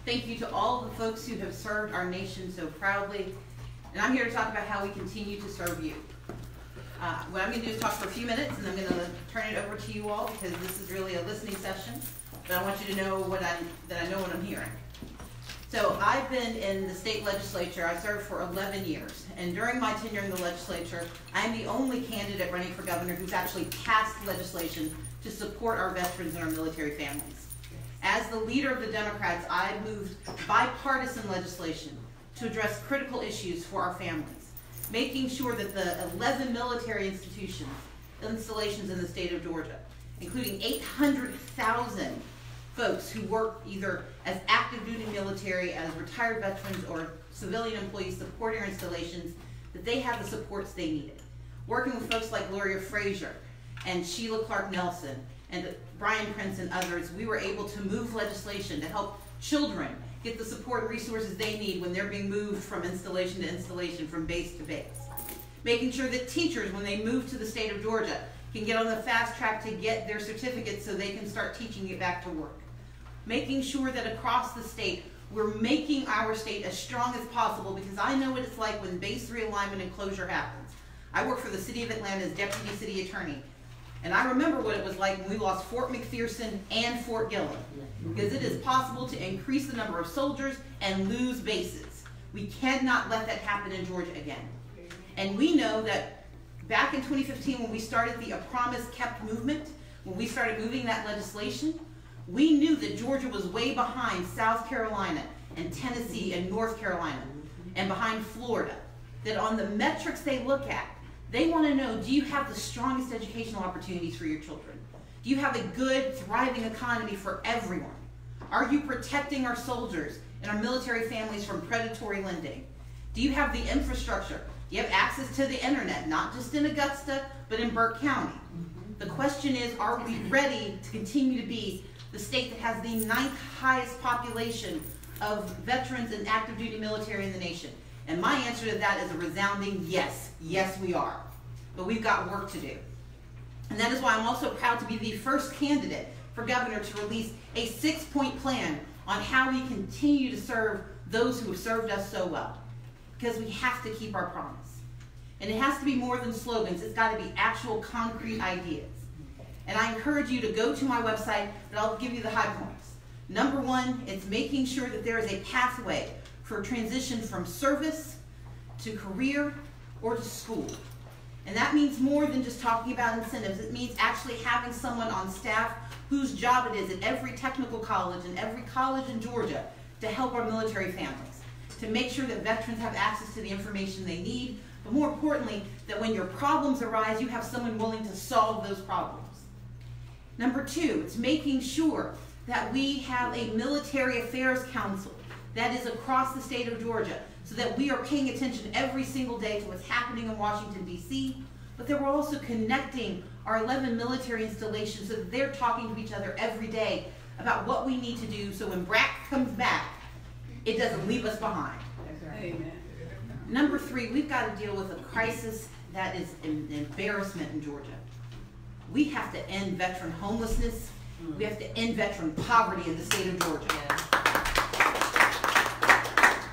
Thank you to all the folks who have served our nation so proudly. And I'm here to talk about how we continue to serve you. What I'm going to do is talk for a few minutes, and I'm going to turn it over to you all because this is really a listening session. But I want you to know that I know what I'm hearing. So I've been in the state legislature. I served for 11 years. And during my tenure in the legislature, I'm the only candidate running for governor who's actually passed legislation to support our veterans and our military families. As the leader of the Democrats, I moved bipartisan legislation to address critical issues for our families, making sure that the 11 military installations in the state of Georgia, including 800,000 folks who work either as active duty military, as retired veterans, or civilian employees supporting our installations, that they have the supports they needed. Working with folks like Gloria Frazier and Sheila Clark Nelson and Brian Prince and others, we were able to move legislation to help children get the support and resources they need when they're being moved from installation to installation, from base to base. Making sure that teachers, when they move to the state of Georgia, can get on the fast track to get their certificates so they can start teaching it back to work. Making sure that across the state, we're making our state as strong as possible, because I know what it's like when base realignment and closure happens. I work for the city of Atlanta as deputy city attorney, and I remember what it was like when we lost Fort McPherson and Fort Gillem, because it is possible to increase the number of soldiers and lose bases. We cannot let that happen in Georgia again. And we know that back in 2015, when we started the A Promise Kept movement, when we started moving that legislation, we knew that Georgia was way behind South Carolina and Tennessee and North Carolina and behind Florida. That on the metrics they look at, they want to know, do you have the strongest educational opportunities for your children? Do you have a good, thriving economy for everyone? Are you protecting our soldiers and our military families from predatory lending? Do you have the infrastructure? Do you have access to the internet, not just in Augusta, but in Burke County? The question is, are we ready to continue to be the state that has the 9th highest population of veterans and active duty military in the nation? And my answer to that is a resounding yes. Yes, we are. But we've got work to do. And that is why I'm also proud to be the first candidate for governor to release a 6-point plan on how we continue to serve those who have served us so well. Because we have to keep our promise. And it has to be more than slogans. It's got to be actual concrete ideas. And I encourage you to go to my website, and I'll give you the high points. Number one, it's making sure that there is a pathway for transition from service to career or to school. And that means more than just talking about incentives. It means actually having someone on staff whose job it is at every technical college and every college in Georgia to help our military families, to make sure that veterans have access to the information they need, but more importantly, that when your problems arise, you have someone willing to solve those problems. Number two, it's making sure that we have a military affairs council that is across the state of Georgia, so that we are paying attention every single day to what's happening in Washington, D.C., but that we're also connecting our 11 military installations so that they're talking to each other every day about what we need to do so when BRAC comes back, it doesn't leave us behind. Amen. Number three, we've got to deal with a crisis that is an embarrassment in Georgia. We have to end veteran homelessness. We have to end veteran poverty in the state of Georgia.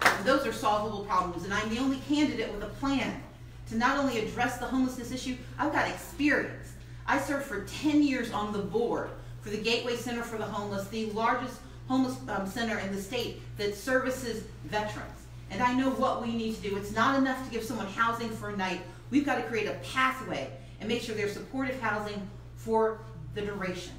And those are solvable problems, and I'm the only candidate with a plan to not only address the homelessness issue. I've got experience. I served for 10 years on the board for the Gateway Center for the Homeless, the largest homeless center in the state that services veterans. And I know what we need to do. It's not enough to give someone housing for a night. We've got to create a pathway and make sure there's supportive housing for the duration.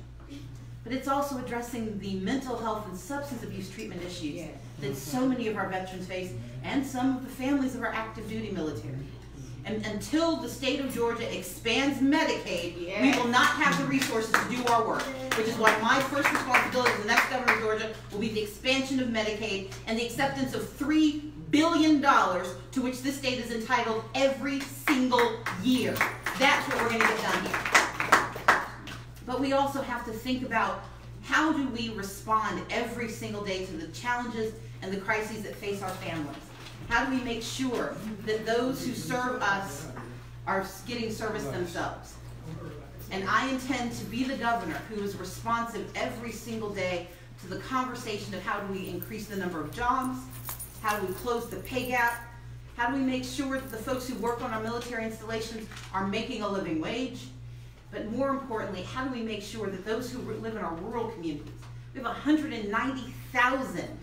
But it's also addressing the mental health and substance abuse treatment issues that so many of our veterans face, and some of the families of our active duty military. And until the state of Georgia expands Medicaid, we will not have the resources to do our work, which is why my first responsibility as the next governor of Georgia will be the expansion of Medicaid and the acceptance of $3 billion to which this state is entitled every single year. That's what we're going to get done here. But we also have to think about, how do we respond every single day to the challenges and the crises that face our families? How do we make sure that those who serve us are getting service themselves? And I intend to be the governor who is responsive every single day to the conversation of how do we increase the number of jobs, how do we close the pay gap, how do we make sure that the folks who work on our military installations are making a living wage, but more importantly, how do we make sure that those who live in our rural communities, we have 190,000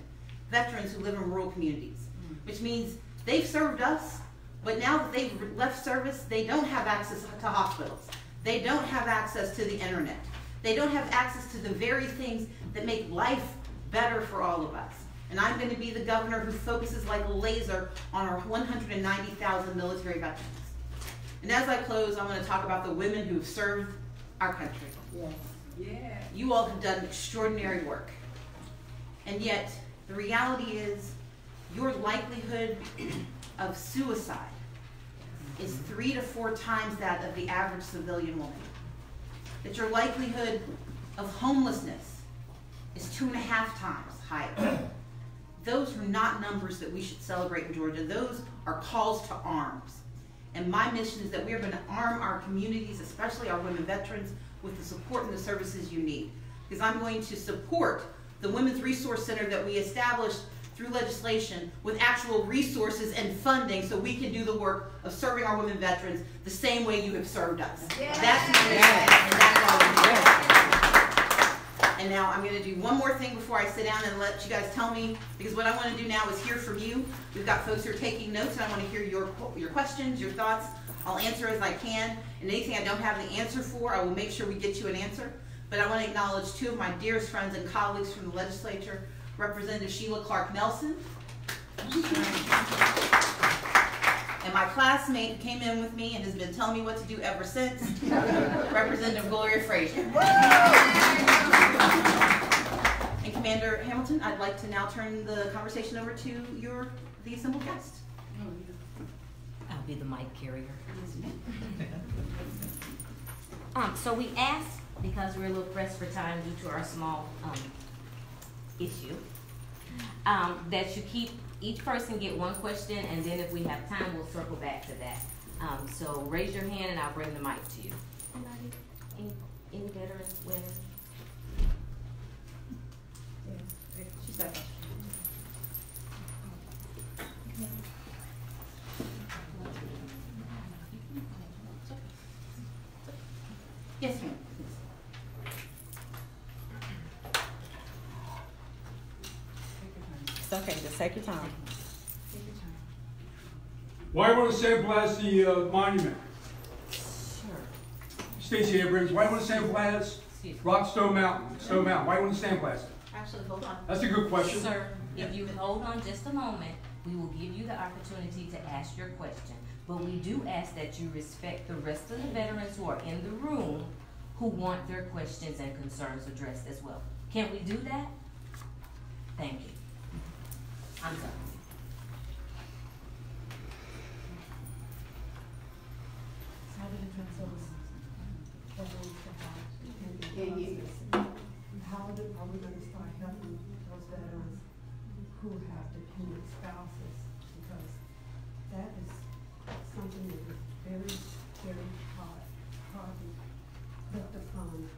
veterans who live in rural communities, which means they've served us, but now that they've left service, they don't have access to hospitals. They don't have access to the internet. They don't have access to the very things that make life better for all of us. And I'm going to be the governor who focuses like a laser on our 190,000 military veterans. And as I close, I'm going to talk about the women who have served our country. Yes. Yeah. You all have done extraordinary work. And yet, the reality is, your likelihood of suicide is 3 to 4 times that of the average civilian woman. That your likelihood of homelessness is 2.5 times higher. Those are not numbers that we should celebrate in Georgia. Those are calls to arms. And my mission is that we are going to arm our communities, especially our women veterans, with the support and the services you need. Because I'm going to support the Women's Resource Center that we established through legislation with actual resources and funding so we can do the work of serving our women veterans the same way you have served us. Yeah. That's my mission, and that's all I'm doing. And now I'm going to do one more thing before I sit down and let you guys tell me, because what I want to do now is hear from you. We've got folks who are taking notes, and I want to hear your questions, your thoughts. I'll answer as I can, and anything I don't have the answer for, I will make sure we get you an answer. But I want to acknowledge 2 of my dearest friends and colleagues from the legislature, Representative Sheila Clark Nelson, and my classmate who came in with me and has been telling me what to do ever since, Representative Gloria Frazier. And Commander Hamilton, I'd like to now turn the conversation over to the assembled guest. I'll be the mic carrier. So we asked, because we're a little pressed for time due to our small issue, that you keep each person get 1 question, and then if we have time, we'll circle back to that. So raise your hand, and I'll bring the mic to you. Anybody? Any veterans, women? Yeah. She's got it. Yes, ma'am. It's okay, just take your time. Why want to sandblast the monument? Sure. Stacey Abrams, why want to sandblast Stone Mountain? Why want to sandblast it? Actually, hold on. That's a good question. Sir, if you hold on just a moment, we will give you the opportunity to ask your question. But we do ask that you respect the rest of the veterans who are in the room who want their questions and concerns addressed as well. Can we do that? Thank you. I'm sorry. How are we going to start helping those veterans who have dependent spouses? Because that is something that is very, very hard to look upon.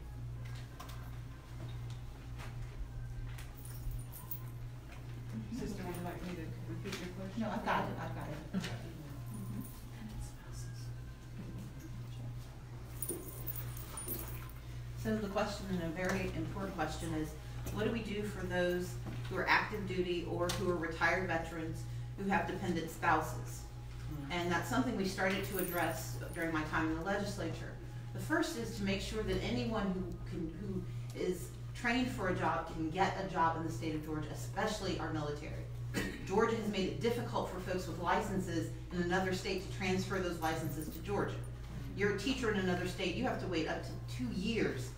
Sister, would you like me to repeat your question? No, I've got it. I've got it. So the question, and a very important question, is what do we do for those who are active duty or who are retired veterans who have dependent spouses? And that's something we started to address during my time in the legislature. The first is to make sure that anyone who is trained for a job can get a job in the state of Georgia, especially our military. Georgia has made it difficult for folks with licenses in another state to transfer those licenses to Georgia. You're a teacher in another state, you have to wait up to 2 years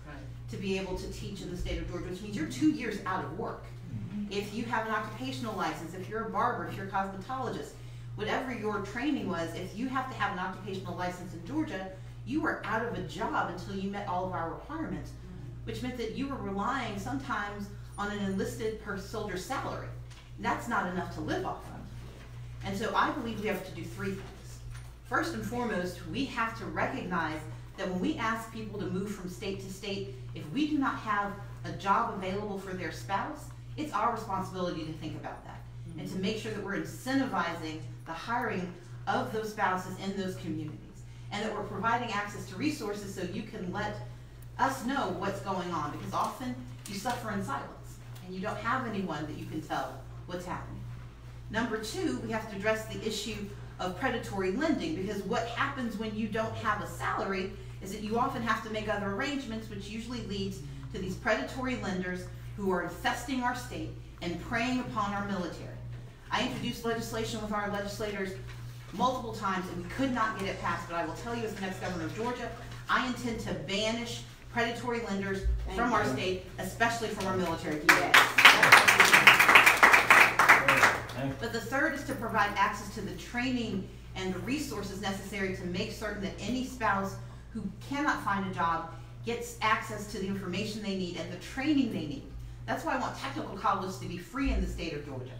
to be able to teach in the state of Georgia, which means you're 2 years out of work. If you have an occupational license, if you're a barber, if you're a cosmetologist, whatever your training was, if you have to have an occupational license in Georgia, you were out of a job until you met all of our requirements, which meant that you were relying sometimes on an enlisted per soldier salary. That's not enough to live off of. And so I believe we have to do 3 things. First and foremost, we have to recognize that when we ask people to move from state to state, if we do not have a job available for their spouse, it's our responsibility to think about that and to make sure that we're incentivizing the hiring of those spouses in those communities, and that we're providing access to resources so you can let us know what's going on, because often you suffer in silence and you don't have anyone that you can tell what's happening. Number two, we have to address the issue of predatory lending, because what happens when you don't have a salary is that you often have to make other arrangements, which usually leads to these predatory lenders who are infesting our state and preying upon our military. I introduced legislation with our legislators multiple times and we could not get it passed, but I will tell you as the next governor of Georgia, I intend to banish predatory lenders from our state, especially from our military community. But the third is to provide access to the training and the resources necessary to make certain that any spouse who cannot find a job gets access to the information they need and the training they need. That's why I want technical college to be free in the state of Georgia.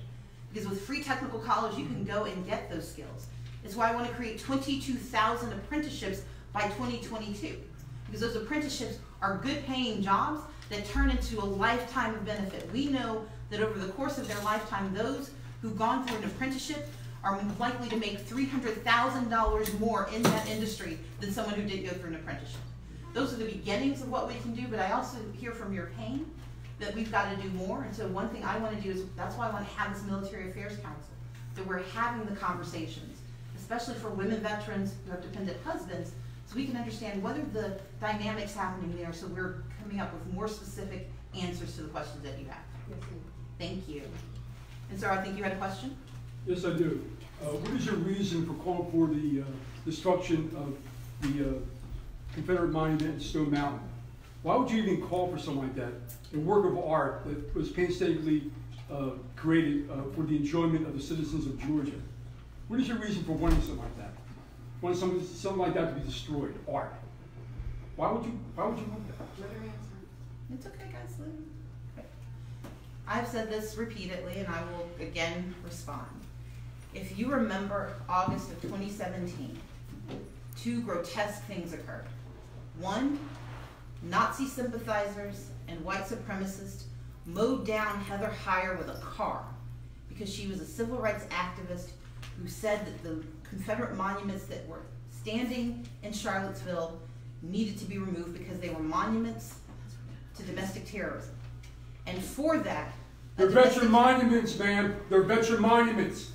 Because with free technical college, you can go and get those skills. It's why I want to create 22,000 apprenticeships by 2022. Because those apprenticeships are good paying jobs that turn into a lifetime of benefit. We know that over the course of their lifetime, those who've gone through an apprenticeship are likely to make $300,000 more in that industry than someone who didn't go through an apprenticeship. Those are the beginnings of what we can do, but I also hear from your pain that we've got to do more. And so one thing I want to do is, that's why I want to have this Military Affairs Council, that we're having the conversations, especially for women veterans who have dependent husbands, so we can understand what are the dynamics happening there, so we're coming up with more specific answers to the questions that you have. Yes, ma'am. Thank you. And sir, I think you had a question? Yes, I do. What is your reason for calling for the destruction of the Confederate monument in Stone Mountain? Why would you even call for something like that? A work of art that was painstakingly created for the enjoyment of the citizens of Georgia. What is your reason for wanting something like that? Wanting something like that to be destroyed? Art. Why would you want that? Let her answer. It's okay, guys. Okay. I've said this repeatedly, and I will again respond. If you remember August of 2017, two grotesque things occurred. One, Nazi sympathizers and white supremacists mowed down Heather Heyer with a car because she was a civil rights activist who said that the Confederate monuments that were standing in Charlottesville needed to be removed because they were monuments to domestic terrorism. And for that, they're veteran monuments, ma'am. They're veteran monuments.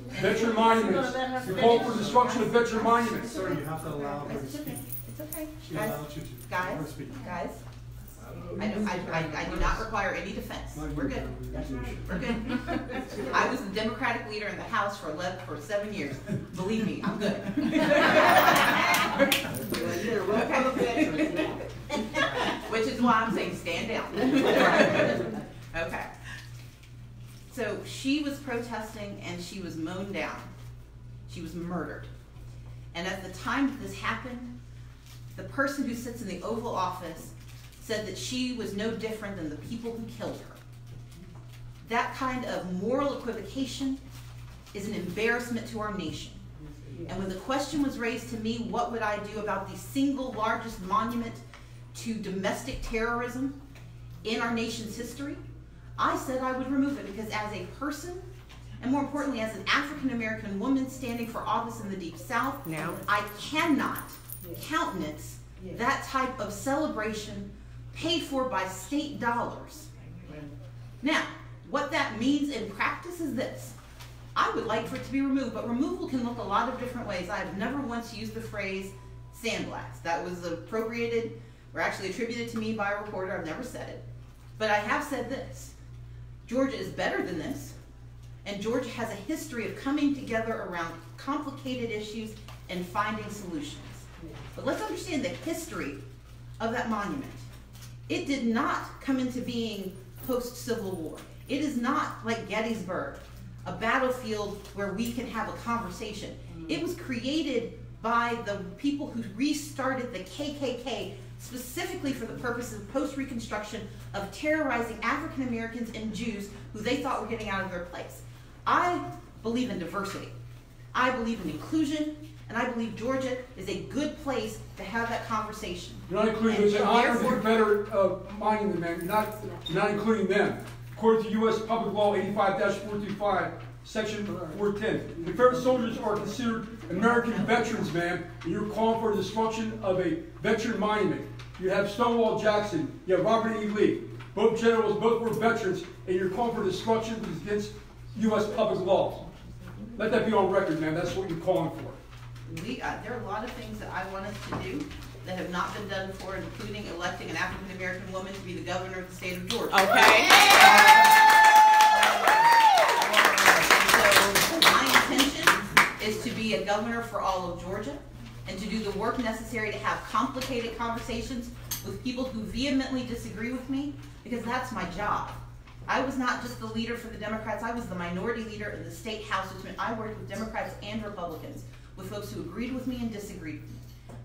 Veteran monuments. You call for destruction of veteran monuments. Sir, you have to allow her to It's speak. okay. It's okay. She allowed you to. Guys, Let her speak. guys, I do not require any defense. We're good. We're good. I was the Democratic leader in the House for 7 years. Believe me, I'm good. Okay. Which is why I'm saying stand down. Okay. So she was protesting and she was mown down. She was murdered. And at the time that this happened, the person who sits in the Oval Office said that she was no different than the people who killed her. That kind of moral equivocation is an embarrassment to our nation. And when the question was raised to me, what would I do about the single largest monument to domestic terrorism in our nation's history, I said I would remove it, because as a person, and more importantly as an African-American woman standing for office in the Deep South, I cannot countenance that type of celebration paid for by state dollars. Now, what that means in practice is this. I would like for it to be removed, but removal can look a lot of different ways. I have never once used the phrase sandblast. That was appropriated, or actually attributed to me by a reporter. I've never said it. But I have said this. Georgia is better than this, and Georgia has a history of coming together around complicated issues and finding solutions. But let's understand the history of that monument. It did not come into being post-Civil War. It is not like Gettysburg, a battlefield where we can have a conversation. It was created by the people who restarted the KKK specifically for the purpose of post-Reconstruction of terrorizing African Americans and Jews who they thought were getting out of their place. I believe in diversity. I believe in inclusion, and I believe Georgia is a good place to have that conversation. You're not including those in honor of the Confederate monument, man. You're not including them. According to U.S. Public Law 85-425, Section 410, Confederate soldiers are considered American veterans, man, and you're calling for the destruction of a veteran monument. You have Stonewall Jackson, you have Robert E. Lee. Both generals, both were veterans, and you're calling for destruction against U.S. public law. Let that be on record, man. That's what you're calling for. There are a lot of things that I want us to do that have not been done before, including electing an African-American woman to be the governor of the state of Georgia. Okay. So my intention is to be a governor for all of Georgia and to do the work necessary to have complicated conversations with people who vehemently disagree with me, because that's my job. I was not just the leader for the Democrats, I was the minority leader in the state house, which meant I worked with Democrats and Republicans, with folks who agreed with me and disagreed with me.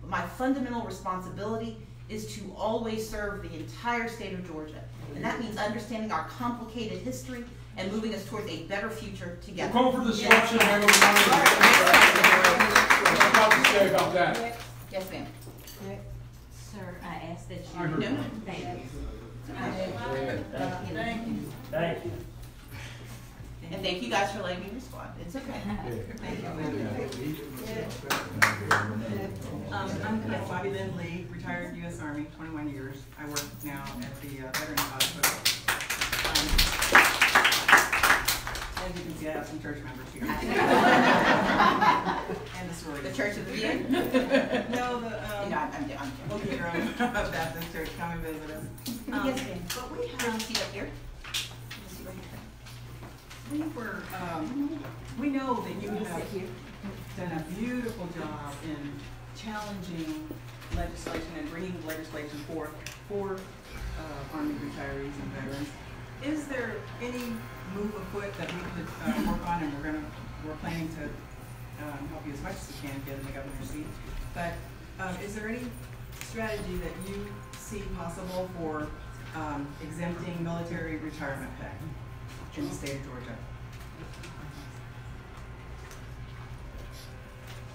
But my fundamental responsibility is to always serve the entire state of Georgia. And that means understanding our complicated history and moving us towards a better future together. We're calling for destruction, man. What's about to say about that? Yes, ma'am. Sir, I ask that I you. heard. No. Thank you. Thank you. Thank you. And thank you guys for letting me respond. It's okay. Thank you. I'm Bobby Lynn Lee, retired U.S. Army, 21 years. I work now at the Veterans Hospital. As you can see, I have some church members here. And the sorority. The Church of the View? No, I'm we'll get your own Baptist church. Come and visit us. Yes, ma'am. But we Have a have, seat up here. we know that you have done a beautiful job in challenging legislation and bringing legislation forth for Army retirees and veterans. Is there any move afoot that we could work on, and we're planning to help you as much as we can get in the governor's seat, but is there any strategy that you see possible for exempting military retirement pay in the state of Georgia?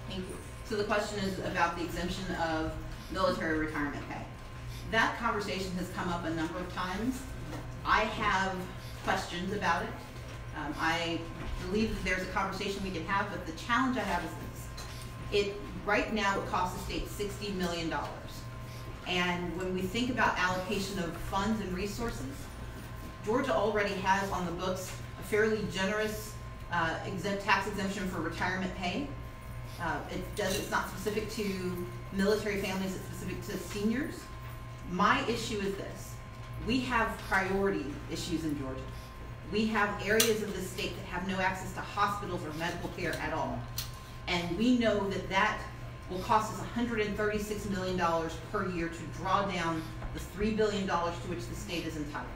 Thank you. So the question is about the exemption of military retirement pay. That conversation has come up a number of times. I have questions about it. I believe that there's a conversation we can have, but the challenge I have is this. Right now it costs the state $60 million. And when we think about allocation of funds and resources, Georgia already has on the books a fairly generous tax exemption for retirement pay. It's not specific to military families, it's specific to seniors. My issue is this. We have priority issues in Georgia. We have areas of the state that have no access to hospitals or medical care at all. And we know that that will cost us $136 million per year to draw down the $3 billion to which the state is entitled.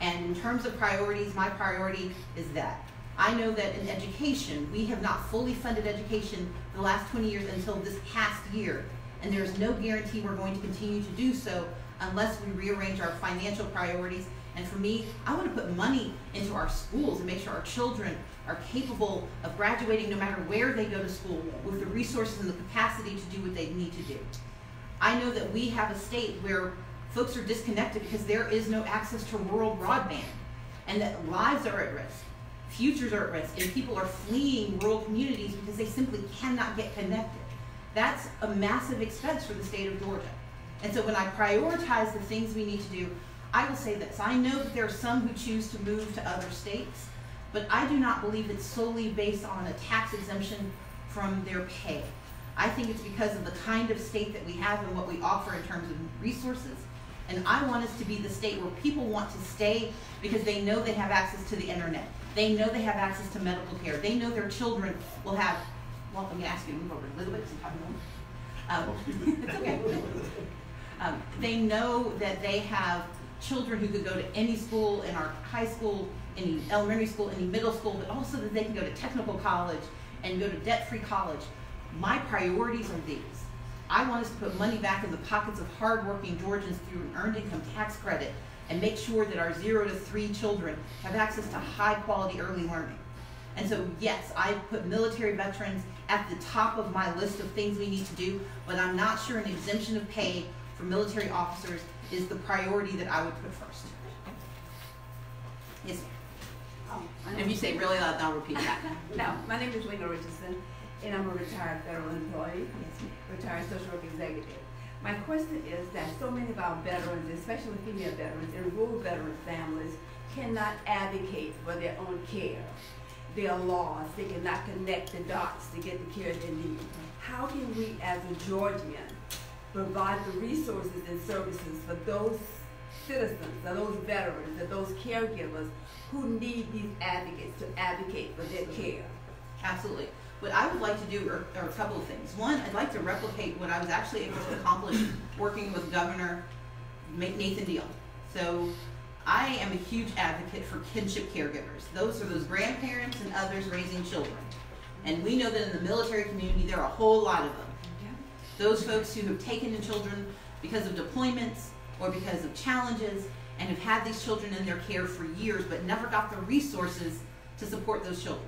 And in terms of priorities, my priority is that. I know that in education, we have not fully funded education the last 20 years until this past year. And there's no guarantee we're going to continue to do so unless we rearrange our financial priorities. And for me, I want to put money into our schools and make sure our children are capable of graduating no matter where they go to school with the resources and the capacity to do what they need to do. I know that we have a state where folks are disconnected because there is no access to rural broadband, and that lives are at risk, futures are at risk, and people are fleeing rural communities because they simply cannot get connected. That's a massive expense for the state of Georgia. And so when I prioritize the things we need to do, I will say this. I know that there are some who choose to move to other states, but I do not believe it's solely based on a tax exemption from their pay. I think it's because of the kind of state that we have and what we offer in terms of resources. And I want us to be the state where people want to stay because they know they have access to the internet. They know they have access to medical care. They know their children will have, well, let me ask you to move over a little bit because I'm talking more. It's okay. They know that they have children who could go to any school in our high school, any elementary school, any middle school, but also that they can go to technical college and go to debt-free college. My priorities are these. I want us to put money back in the pockets of hardworking Georgians through an earned income tax credit and make sure that our 0 to 3 children have access to high quality early learning. And so, yes, I put military veterans at the top of my list of things we need to do, but I'm not sure an exemption of pay for military officers is the priority that I would put first. Yes, ma'am. If you say really loud, I'll repeat that. No, my name is Wina Richardson, and I'm a retired federal employee, retired social work executive. My question is that so many of our veterans, especially female veterans and rural veteran families, cannot advocate for their own care. They are lost. They cannot connect the dots to get the care they need. How can we, as a Georgian, provide the resources and services for those citizens, or those veterans, or those caregivers who need these advocates to advocate for their care? Absolutely. What I would like to do are a couple of things. One, I'd like to replicate what I was actually able to accomplish working with Governor Nathan Deal. So I am a huge advocate for kinship caregivers. Those are those grandparents and others raising children. And we know that in the military community, there are a whole lot of them. Those folks who have taken in children because of deployments or because of challenges and have had these children in their care for years but never got the resources to support those children.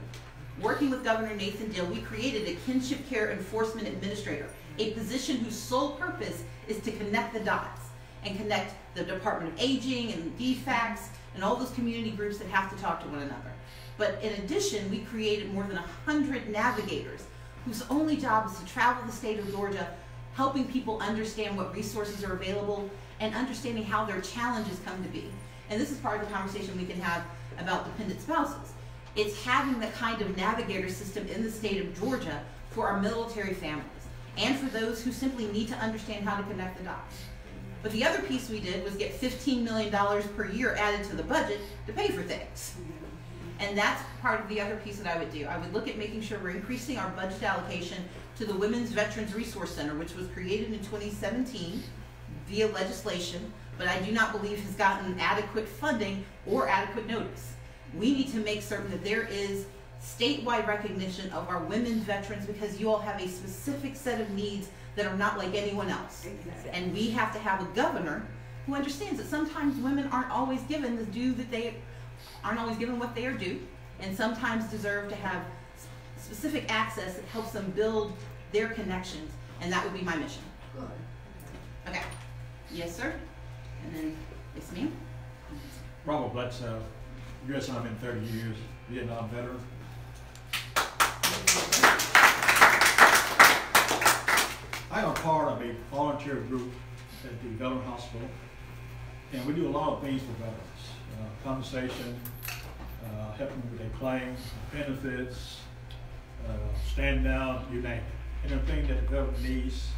Working with Governor Nathan Deal, we created a kinship care enforcement administrator, a position whose sole purpose is to connect the dots and connect the Department of Aging and DFACS and all those community groups that have to talk to one another. But in addition, we created more than 100 navigators whose only job is to travel the state of Georgia, helping people understand what resources are available and understanding how their challenges come to be. And this is part of the conversation we can have about dependent spouses. It's having the kind of navigator system in the state of Georgia for our military families and for those who simply need to understand how to connect the dots. But the other piece we did was get $15 million per year added to the budget to pay for things. And that's part of the other piece that I would do. I would look at making sure we're increasing our budget allocation to the Women's Veterans Resource Center, which was created in 2017 via legislation, but I do not believe has gotten adequate funding or adequate notice. We need to make certain that there is statewide recognition of our women veterans because you all have a specific set of needs that are not like anyone else. Exactly. And we have to have a governor who understands that sometimes women aren't always given the due that they aren't always given what they are due, and sometimes deserve to have specific access that helps them build their connections, and that would be my mission. Good. Okay. Yes, sir. And then, yes, ma'am. Robert Bledsoe, U.S. Army in 30 years, Vietnam veteran. I am part of a volunteer group at the Veteran Hospital, and we do a lot of things for veterans. Compensation, helping with their claims, benefits, stand down, you name it. Anything that the veteran needs,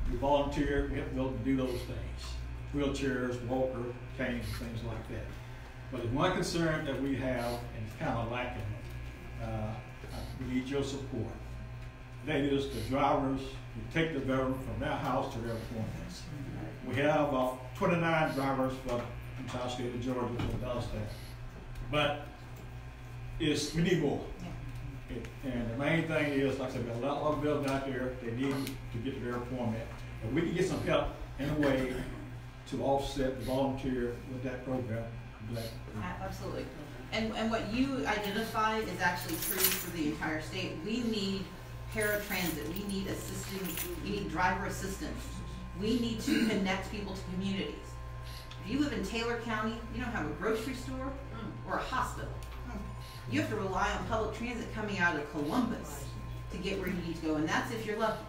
we volunteer, we help them do those things. Wheelchairs, walker, canes, things like that. But there's one concern that we have, and it's kind of lacking, we need your support. That is the drivers who take the veteran from their house to their appointments. We have about 29 drivers from the entire state of Georgia who does that. But we need more. And the main thing is, like I said, there's a lot of bills out there, they need to get to their appointment. And we can get some help in a way to offset the volunteer with that program. Absolutely. And what you identify is actually true for the entire state. We need paratransit. We need assistance. We need driver assistance. We need to connect people to communities. If you live in Taylor County, you don't have a grocery store or a hospital. You have to rely on public transit coming out of Columbus to get where you need to go, and that's if you're lucky.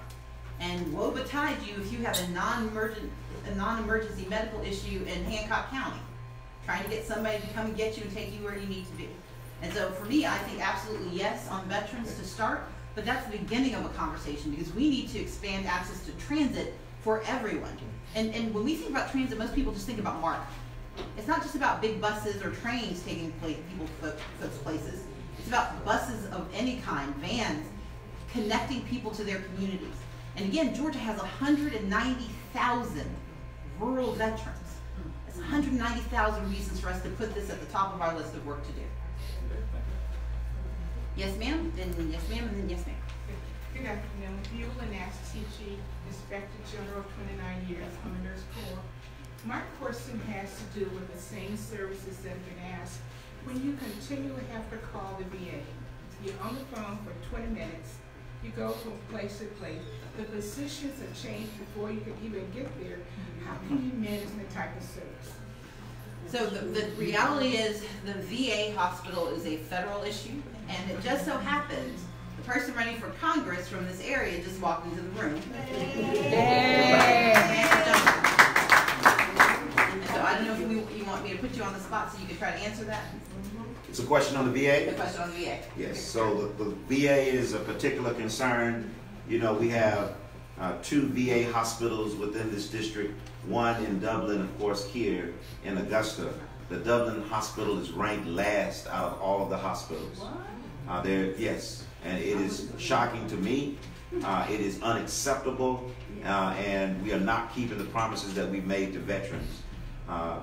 And woe betide you if you have a non-emergency medical issue in Hancock County, trying to get somebody to come and get you and take you where you need to be. And so for me, I think absolutely yes on veterans to start, but that's the beginning of a conversation because we need to expand access to transit for everyone. And when we think about transit, most people just think about MARTA. It's not just about big buses or trains taking people folks places. It's about buses of any kind, vans, connecting people to their communities. And again, Georgia has 190,000 rural veterans. That's 190,000 reasons for us to put this at the top of our list of work to do. Yes, ma'am, then yes, ma'am, and then yes, ma'am. Good afternoon. Evelyn Teachy, Inspector General of 29 years, I'm a nurse corps. My question has to do with the same services that have been asked. When you continually have to call the VA You're on the phone for 20 minutes. You go from place to place. The positions have changed before you can even get there. How can you manage that type of service? So the reality is the VA hospital is a federal issue, and it just so happens the person running for Congress from this area just walked into the room. And so I don't know if you want me to put you on the spot so you can try to answer that. It's a question on the VA? The question on the VA. Yes, so the VA is a particular concern. You know, we have 2 VA hospitals within this district, one in Dublin, of course, here in Augusta. The Dublin hospital is ranked last out of all of the hospitals. Yes, and it is shocking to me. It is unacceptable, and we are not keeping the promises that we've made to veterans.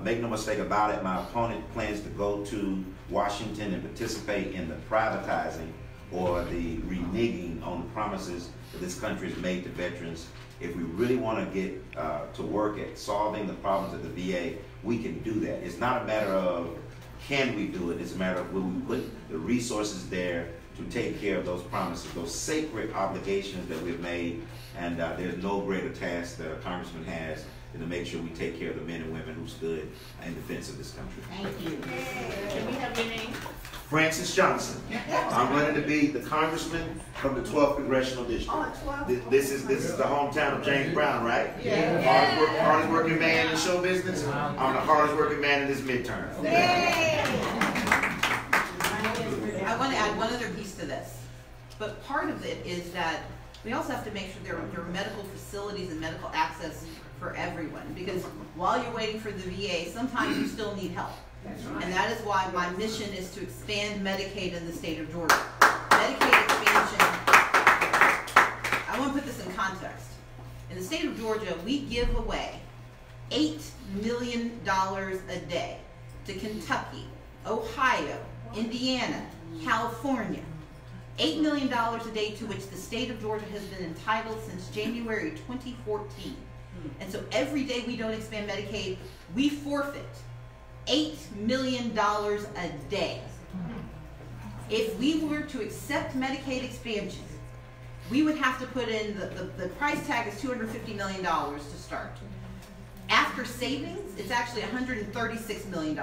Make no mistake about it, my opponent plans to go to Washington and participate in the privatizing or the reneging on the promises that this country has made to veterans. If we really want to get to work at solving the problems at the VA, we can do that. It's not a matter of can we do it, it's a matter of will we put the resources there to take care of those promises, those sacred obligations that we've made, and there's no greater task that a congressman has than to make sure we take care of the men and women who stood in defense of this country. Thank you. Can we have your name? Francys Johnson. I'm running to be the congressman from the 12th Congressional District. This is the hometown of James Brown, right? Yeah. Hardest working man in show business. I'm the hardest working man in this midterm. I want to add one other piece to this, but part of it is that we also have to make sure there are medical facilities and medical access for everyone, because while you're waiting for the VA, sometimes you still need help. And that is why my mission is to expand Medicaid in the state of Georgia. Medicaid expansion, I want to put this in context. In the state of Georgia, we give away $8 million a day to Kentucky, Ohio, Indiana, California. $8 million a day to which the state of Georgia has been entitled since January 2014. And so every day we don't expand Medicaid, we forfeit $8 million a day. If we were to accept Medicaid expansion, we would have to put in, the price tag is $250 million to start. After savings, it's actually $136 million.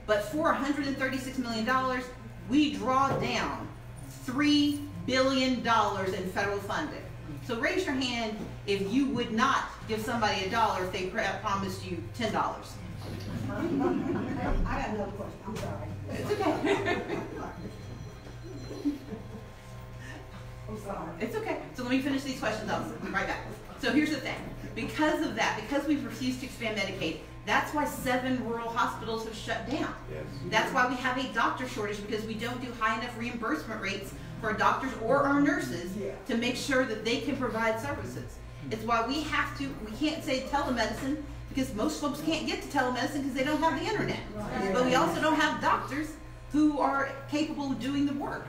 But for $136 million, we draw down $3 billion in federal funding. So raise your hand if you would not give somebody $1 if they promised you $10. I got another question, I'm sorry. It's okay. I'm sorry. It's okay. So let me finish these questions. I'll be right back. So here's the thing. Because of that, because we've refused to expand Medicaid, that's why 7 rural hospitals have shut down. Yes. That's why we have a doctor shortage, because we don't do high enough reimbursement rates for our doctors or our nurses to make sure that they can provide services. It's why we can't say telemedicine, because most folks can't get to telemedicine because they don't have the internet. But we also don't have doctors who are capable of doing the work.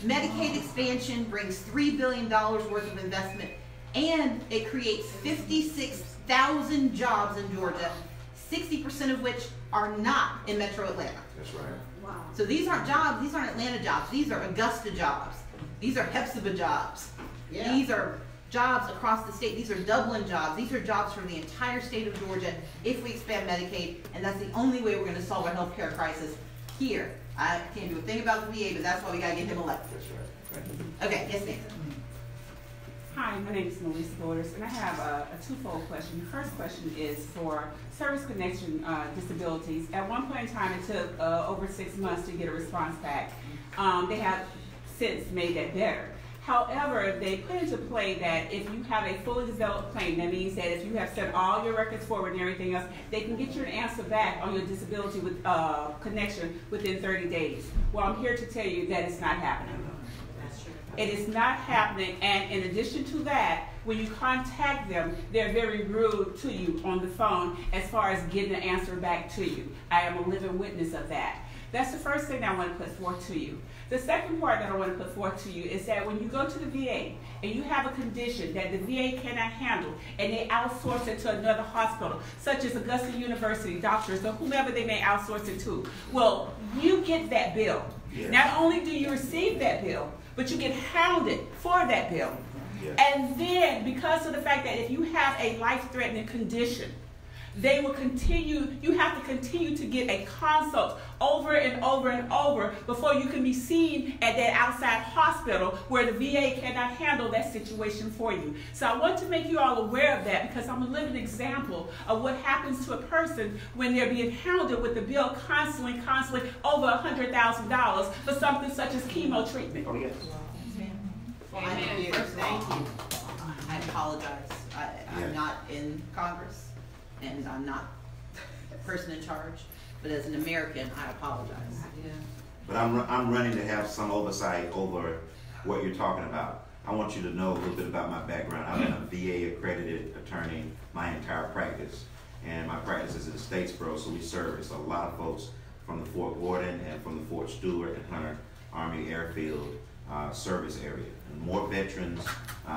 Medicaid expansion brings $3 billion worth of investment, and it creates 56,000 jobs in Georgia, 60% of which are not in Metro Atlanta. That's right. Wow. So these aren't jobs, these aren't Atlanta jobs, these are Augusta jobs. These are Hepzibah jobs. Yeah. These are jobs across the state. These are Dublin jobs. These are jobs for the entire state of Georgia if we expand Medicaid, and that's the only way we're going to solve our health care crisis here. I can't do a thing about the VA, but that's why we got to get him elected. That's right. Okay, yes ma'am. Hi, my name is Melissa Borders, and I have a twofold question. The first question is for service connection disabilities. At one point in time, it took over 6 months to get a response back. They have since made that better. However, they put into play that if you have a fully developed claim, that means that if you have sent all your records forward and everything else, they can get you an answer back on your disability with connection within 30 days. Well, I'm here to tell you that it's not happening. It is not happening, and in addition to that, when you contact them, they're very rude to you on the phone as far as getting an answer back to you. I am a living witness of that. That's the first thing I want to put forth to you. The second part that I want to put forth to you is that when you go to the VA and you have a condition that the VA cannot handle and they outsource it to another hospital, such as Augusta University doctors or whomever they may outsource it to, well, you get that bill. Yes. Not only do you receive that bill, but you get hounded for that bill. Yes. And then, because of the fact that if you have a life-threatening condition, they will continue, you have to continue to get a consult over and over and over before you can be seen at that outside hospital where the VA cannot handle that situation for you. So I want to make you all aware of that, because I'm a living example of what happens to a person when they're being hounded with the bill constantly over $100,000 for something such as chemo treatment. Oh, yes. Well, thank you. I apologize. I'm not in Congress, and I'm not the person in charge, but as an American, I apologize. Yeah. But I'm running to have some oversight over what you're talking about. I want you to know a little bit about my background. I've been a VA accredited attorney my entire practice, and my practice is in Statesboro, so we service a lot of folks from the Fort Gordon and from the Fort Stewart and Hunter Army Airfield service area. And more veterans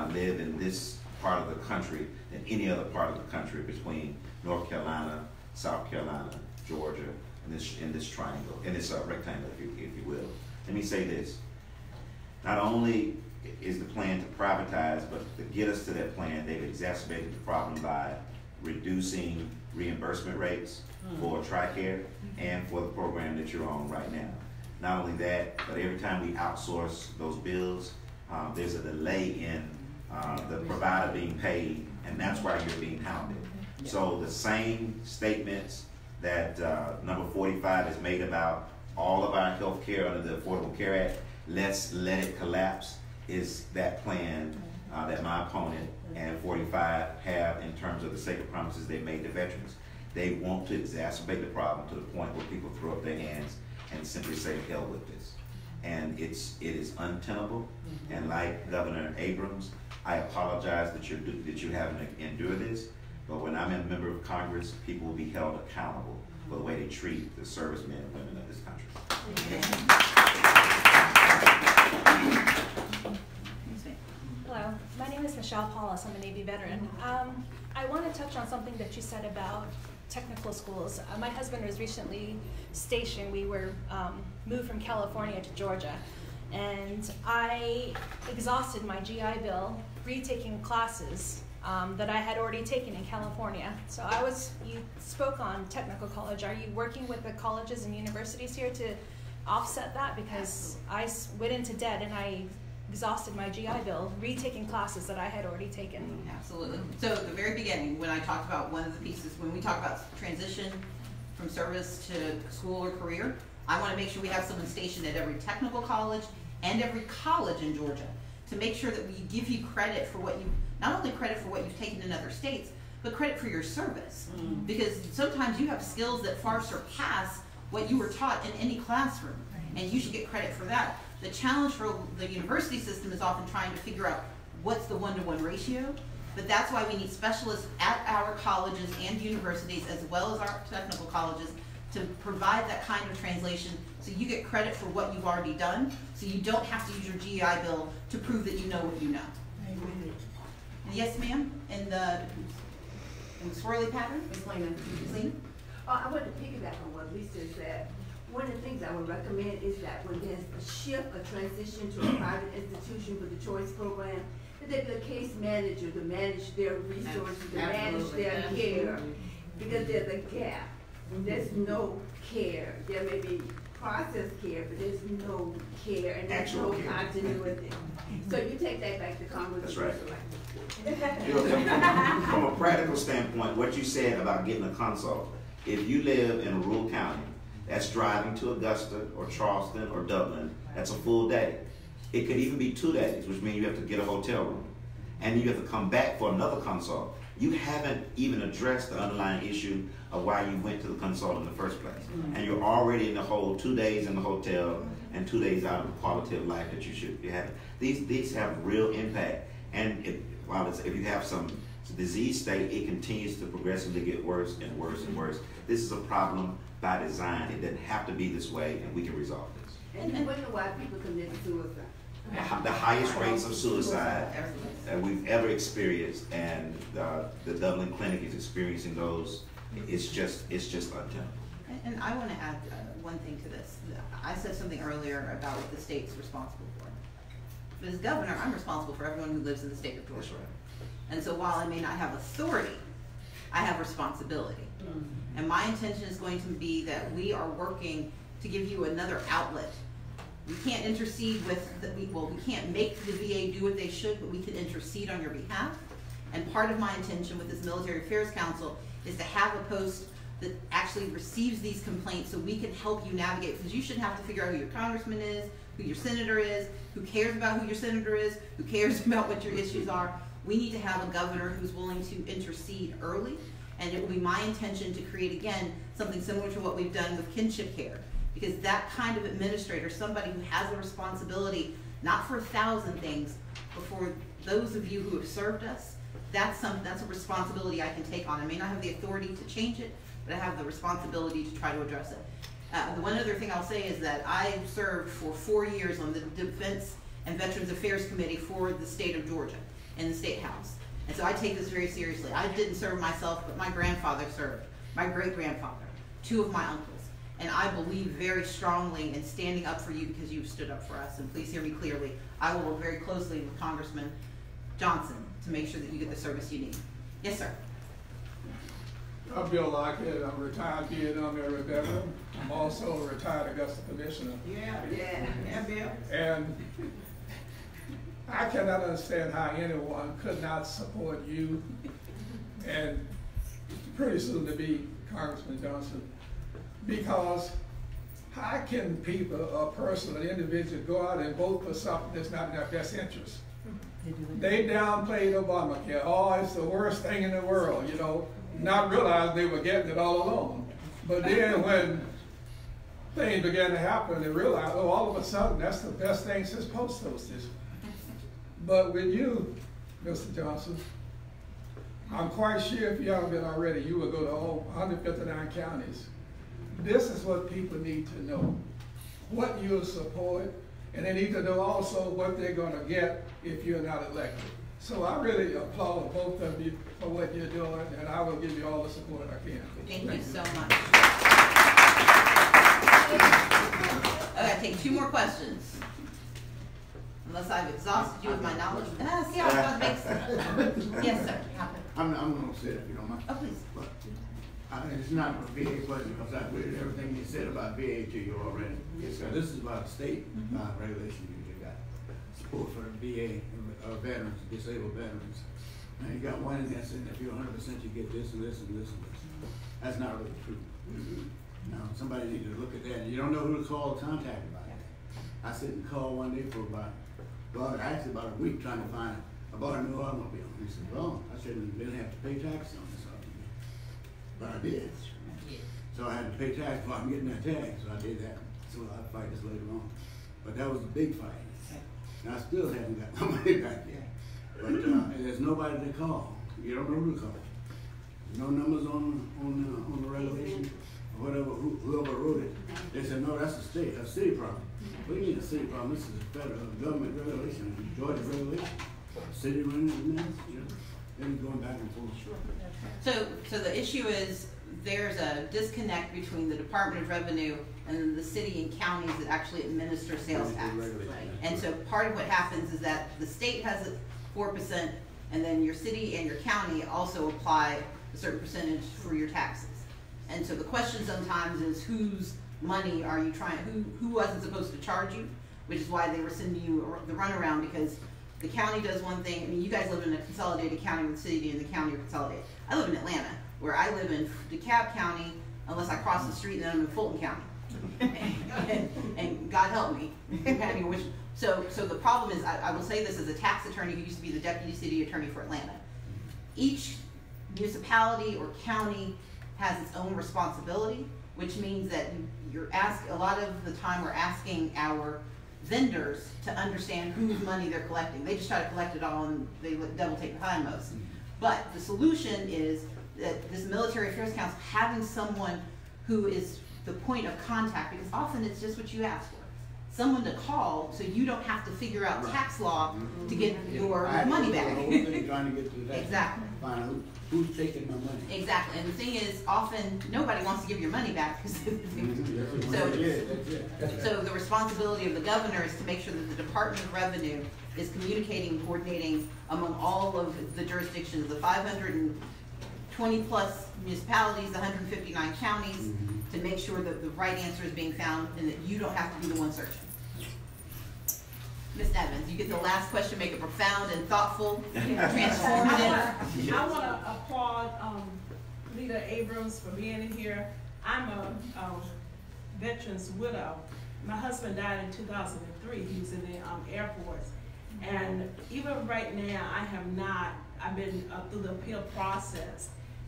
live in this part of the country than any other part of the country between North Carolina, South Carolina, Georgia, in this triangle, in this rectangle, if you will. Let me say this. Not only is the plan to privatize, but to get us to that plan, they've exacerbated the problem by reducing reimbursement rates for TRICARE and for the program that you're on right now. Not only that, but every time we outsource those bills, there's a delay in the provider being paid, and that's why you're being hounded. So the same statements that number 45 has made about all of our health care under the Affordable Care Act, let's let it collapse, is that plan that my opponent and 45 have in terms of the sacred promises they made to veterans. They want to exacerbate the problem to the point where people throw up their hands and simply say, hell with this. And it is untenable. And like Governor Abrams, I apologize that you're having to endure this. But when I'm a member of Congress, people will be held accountable for the way they treat the servicemen and women of this country. Hello, my name is Michelle Paulus. I'm a Navy veteran. I want to touch on something that you said about technical schools. My husband was recently stationed. We were moved from California to Georgia, and I exhausted my GI Bill retaking classes that I had already taken in California. So you spoke on technical college. Are you working with the colleges and universities here to offset that? Because I went into debt and I exhausted my GI Bill retaking classes that I had already taken. Absolutely. So at the very beginning, when I talked about one of the pieces, when we talk about transition from service to school or career, I want to make sure we have someone stationed at every technical college and every college in Georgia to make sure that we give you credit for what you, not only credit for what you've taken in other states, but credit for your service. Because sometimes you have skills that far surpass what you were taught in any classroom, and you should get credit for that. The challenge for the university system is often trying to figure out what's the one-to-one ratio, but that's why we need specialists at our colleges and universities as well as our technical colleges to provide that kind of translation so you get credit for what you've already done, so you don't have to use your GI Bill to prove that you know what you know. Amen. Yes, ma'am? In the swirly pattern? Explain that. I want to piggyback on what Lisa said. One of the things I would recommend is that when there's a shift, a transition to a private institution with the choice program, that there be a case manager to manage their resources, to manage their care, because there's a gap. There's no care. There may be process care, but there's no care and there's no continuity. So you take that back to Congress. That's right. From a practical standpoint, what you said about getting a consult, if you live in a rural county, that's driving to Augusta or Charleston or Dublin, that's a full day. It could even be 2 days, which means you have to get a hotel room. And you have to come back for another consult. You haven't even addressed the underlying issue of why you went to the consult in the first place. And you're already in the hole 2 days in the hotel and 2 days out of the quality of life that you should be having. These have real impact. And if you have some disease state, it continues to progressively get worse and worse and worse. This is a problem by design. It doesn't have to be this way, and we can resolve this. And you wonder why people commit suicide. The highest rates of suicide that we've ever experienced, and the Dublin Clinic is experiencing those. It's just untenable. And I want to add one thing to this. I said something earlier about what the state's responsible for. But as governor, I'm responsible for everyone who lives in the state of Georgia. And so while I may not have authority, I have responsibility. And my intention is going to be that we are working to give you another outlet. We can't intercede with, we can't make the VA do what they should, but we can intercede on your behalf. And part of my intention with this Military Affairs Council is to have a post that actually receives these complaints so we can help you navigate, because you shouldn't have to figure out who your congressman is, who your senator is, who cares about who your senator is, who cares about what your issues are. We need to have a governor who's willing to intercede early, and it will be my intention to create, again, something similar to what we've done with kinship care, because that kind of administrator, somebody who has a responsibility, not for 1,000 things, but for those of you who have served us, that's a responsibility I can take on. I may not have the authority to change it, but I have the responsibility to try to address it. The one other thing I'll say is that I served for 4 years on the Defense and Veterans Affairs Committee for the state of Georgia in the State House. And so I take this very seriously. I didn't serve myself, but my grandfather served, my great-grandfather, 2 of my uncles. And I believe very strongly in standing up for you because you've stood up for us. And please hear me clearly. I will work very closely with Congressman Johnson to make sure that you get the service you need. Yes, sir. I'm Bill Lockhead. I'm a retired Vietnam era veteran. I'm also a retired Augusta commissioner. Yeah, Bill. And I cannot understand how anyone could not support you and pretty soon to be Congressman Johnson, because how can people, a person, an individual go out and vote for something that's not in their best interest? They downplayed Obamacare. Oh, it's the worst thing in the world, you know, not realize they were getting it all along. But then when things began to happen, they realized, oh, all of a sudden, that's the best thing since post hostess. But with you, Mr. Johnson, I'm quite sure if you haven't been already, you will go to all 159 counties. This is what people need to know, what you'll support, and they need to know also what they're going to get if you're not elected. So I really applaud both of you for what you're doing, and I will give you all the support I can. Thank you so much. Okay, take 2 more questions. Unless I've exhausted you with my knowledge. See how it makes sense. Yes, sir. I'm going to say it if you don't mind. Oh, please. But it's not a VA question because I've read everything you said about VA to you already. Yes, sir. This is about state regulation you got. Support for the VA veterans, disabled veterans. Now you got one in there saying if you're 100% you get this and this and this and this. That's not really true. Now somebody needs to look at that. You don't know who to call or contact about it. I sit and call one day for about a week trying to find it. I bought a new automobile. And he said, well, I shouldn't have to pay tax on this automobile. But I did. So I had to pay tax before I'm getting that tag. So I did that. So I'll fight this later on. But that was a big fight. And I still haven't got my money back yet. But there's nobody to call. You don't know who to call. There's no numbers on the regulation or whatever, whoever wrote it. They said, no, that's a city problem. What do you mean a city problem? This is a federal government regulation, Georgia regulation. City running this, you know, then going back and forth. So the issue is there's a disconnect between the Department of Revenue and the city and counties that actually administer sales tax. And so part of what happens is that the state has a 4%, and then your city and your county also apply a certain percentage for your taxes. And so the question sometimes is whose money are you trying, who wasn't supposed to charge you, which is why they were sending you the runaround, because the county does one thing. I mean, you guys live in a consolidated county with the city and the county are consolidated. I live in Atlanta, where I live in DeKalb County, unless I cross the street and then I'm in Fulton County. and God help me. So the problem is, I will say this as a tax attorney who used to be the deputy city attorney for Atlanta. Each municipality or county has its own responsibility, which means that a lot of the time we're asking our vendors to understand whose money they're collecting. They just try to collect it all and they double take the hindmost. But the solution is that this Military Affairs Council having someone who is the point of contact, because often it's just what you ask for. someone to call so you don't have to figure out tax law to get your I money had to back. go the whole thing trying to get to that. Exactly. Find out who's taking my money. Exactly, and the thing is, often, nobody wants to give your money back, because so the responsibility of the governor is to make sure that the Department of Revenue is communicating, coordinating among all of the jurisdictions, the 520 plus municipalities, the 159 counties, to make sure that the right answer is being found and that you don't have to be the one searching. Ms. Evans, you get the last question, make it profound and thoughtful, transformative. I want to applaud Leader Abrams for being in here. I'm a veteran's widow. My husband died in 2003. He was in the Air Force. And even right now, I've been through the appeal process.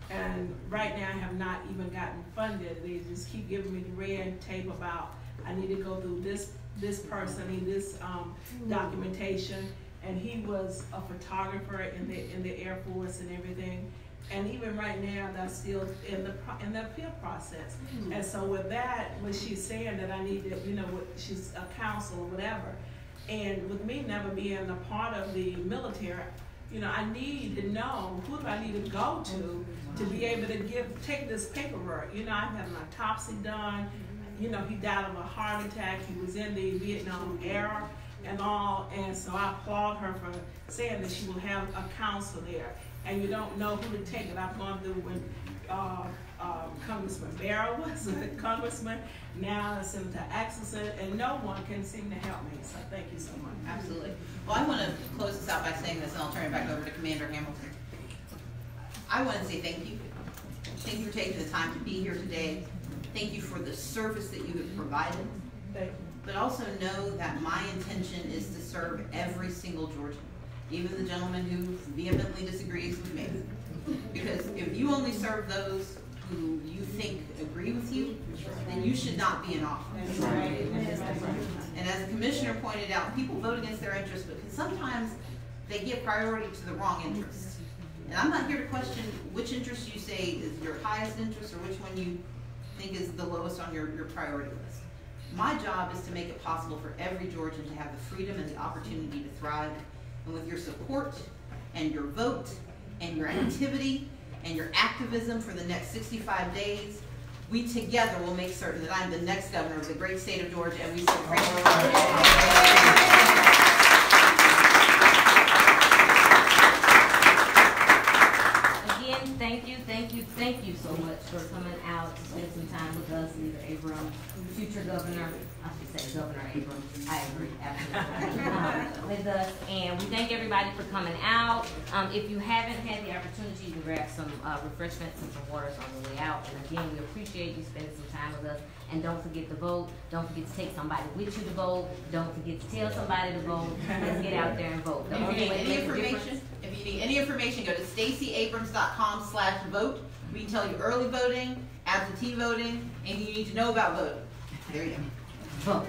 And right now, I have not even gotten funded. They just keep giving me the red tape about, I need to go through this person, I need this documentation. And he was a photographer in the Air Force and everything. And even right now, that's still in the appeal process. And so with that, when she's saying that I need to, she's a counsel or whatever, and with me never being a part of the military, I need to know who do I need to go to be able to take this paperwork. I'm having an autopsy done. He died of a heart attack. He was in the Vietnam era and all. And so I applaud her for saying that she will have a counsel there. And you don't know who to take it. I've gone through when Congressman Barrow was a congressman, now Senator Axelson, and no one can seem to help me. So thank you so much. Absolutely. Well, I want to close this out by saying this, and I'll turn it back over to Commander Hamilton. I want to say thank you. Thank you for taking the time to be here today. Thank you for the service that you have provided. Thank you. But also know that my intention is to serve every single Georgian, even the gentleman who vehemently disagrees with me. Because if you only serve those who you think agree with you, then you should not be in office. And as the commissioner pointed out, people vote against their interests because sometimes they give priority to the wrong interests. And I'm not here to question which interest you say is your highest interest or which one you think is the lowest on your priority list. My job is to make it possible for every Georgian to have the freedom and the opportunity to thrive. And with your support and your vote and your activity and your activism for the next 65 days, we together will make certain that I'm the next governor of the great state of Georgia, and we celebrate. Again, thank you so much for coming out to spend some time with us, Leader Abrams, future governor. I should say Governor Abrams. I agree, absolutely. With us, and we thank everybody for coming out. If you haven't had the opportunity, you can grab some refreshments and some waters on the way out. And again, we appreciate you spending some time with us. And don't forget to vote. Don't forget to take somebody with you to vote. Don't forget to tell somebody to vote. Let's get out there and vote. If you need any information, go to StaceyAbrams.com/vote. We can tell you early voting, absentee voting, anything you need to know about voting. There you go. Vote.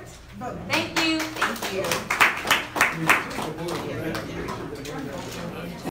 Thank you. Thank you.